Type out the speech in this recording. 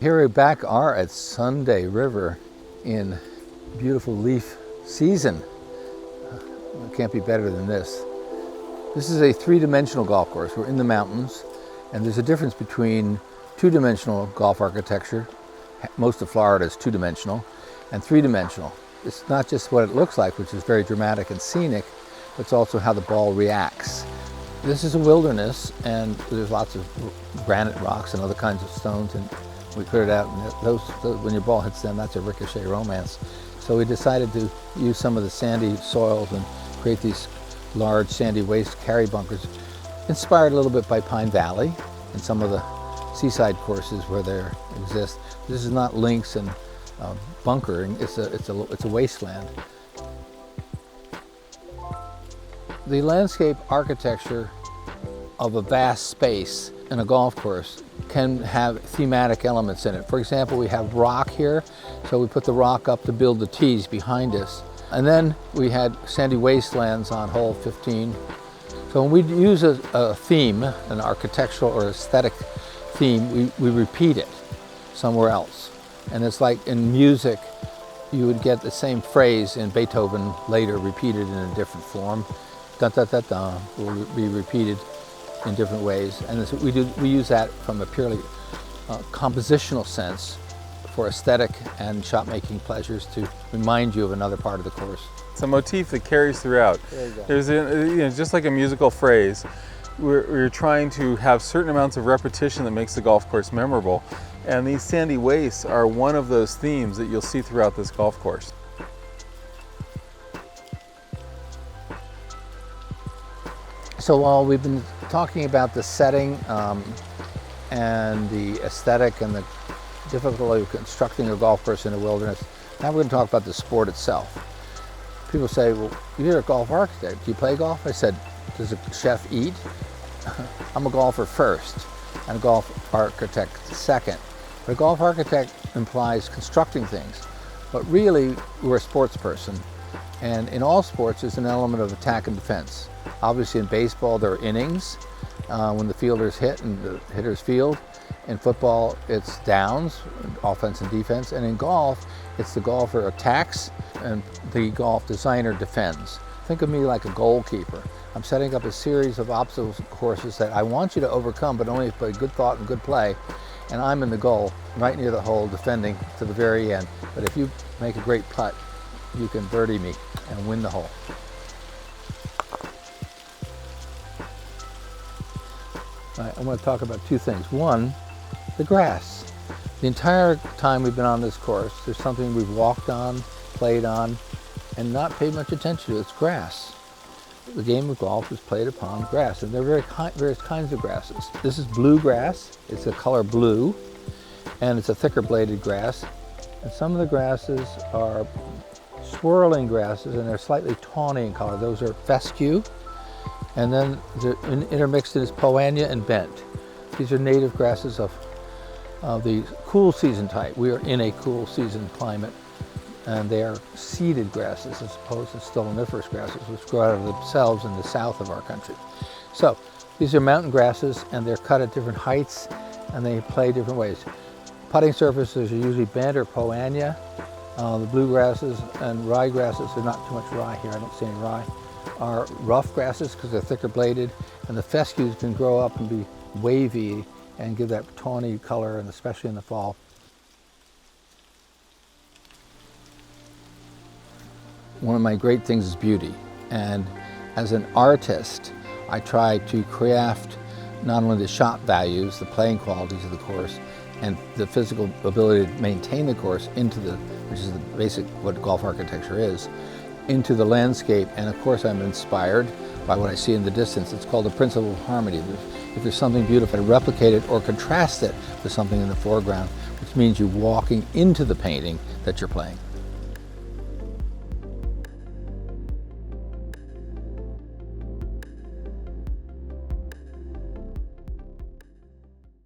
Here we back are at Sunday River in beautiful leaf season. It can't be better than this. This is a three-dimensional golf course. We're in the mountains, and there's a difference between two-dimensional golf architecture. Most of Florida is two-dimensional, and three-dimensional. It's not just what it looks like, which is very dramatic and scenic, but it's also how the ball reacts. This is a wilderness, and there's lots of granite rocks and other kinds of stones, and we cleared it out, and those, when your ball hits them, that's a ricochet romance. So we decided to use some of the sandy soils and create these large sandy waste carry bunkers, inspired a little bit by Pine Valley and some of the seaside courses where there exist. This is not links and bunkering, it's a wasteland. The landscape architecture of a vast space in a golf course can have thematic elements in it. For example, we have rock here, so we put the rock up to build the tees behind us. And then we had sandy wastelands on hole 15. So when we use a theme, an architectural or aesthetic theme, we repeat it somewhere else. And it's like in music, you would get the same phrase in Beethoven later repeated in a different form. Dun, dun, dun, dun, will be repeated in different ways. And we use that from a purely compositional sense for aesthetic and shot-making pleasures to remind you of another part of the course. It's a motif that carries throughout. There you go. There's just like a musical phrase, we're trying to have certain amounts of repetition that makes the golf course memorable. And these sandy wastes are one of those themes that you'll see throughout this golf course. So while we've been talking about the setting and the aesthetic and the difficulty of constructing a golf course in a wilderness, now we're going to talk about the sport itself. People say, well, you're a golf architect. Do you play golf? I said, does a chef eat? I'm a golfer first and a golf architect second. But a golf architect implies constructing things. But really, we're a sports person. And in all sports, there's an element of attack and defense. Obviously in baseball, there are innings when the fielders hit and the hitters field. In football, it's downs, offense and defense. And in golf, it's the golfer attacks and the golf designer defends. Think of me like a goalkeeper. I'm setting up a series of obstacle courses that I want you to overcome, but only by good thought and good play. And I'm in the goal, right near the hole, defending to the very end. But if you make a great putt, you can birdie me and win the hole. All right, I want to talk about two things. One, the grass. The entire time we've been on this course, there's something we've walked on, played on, and not paid much attention to. It's grass. The game of golf is played upon grass, and there are various kinds of grasses. This is blue grass. It's the color blue, and it's a thicker bladed grass. And some of the grasses are swirling grasses, and they're slightly tawny in color. Those are fescue. And then intermixed is poania and bent. These are native grasses of the cool season type. We are in a cool season climate, and they are seeded grasses as opposed to stoloniferous grasses, which grow out of themselves in the south of our country. So these are mountain grasses, and they're cut at different heights, and they play different ways. Putting surfaces are usually bent or poania. The blue grasses and rye grasses, there's not too much rye here, I don't see any rye, are rough grasses because they're thicker bladed, and the fescues can grow up and be wavy and give that tawny color, and especially in the fall. One of my great things is beauty, and as an artist, I try to craft not only the shot values, the playing qualities of the course, and the physical ability to maintain the course into which is the basic what golf architecture is, into the landscape. And of course I'm inspired by what I see in the distance. It's called the principle of harmony. If there's something beautiful, replicate it or contrast it with something in the foreground, which means you're walking into the painting that you're playing.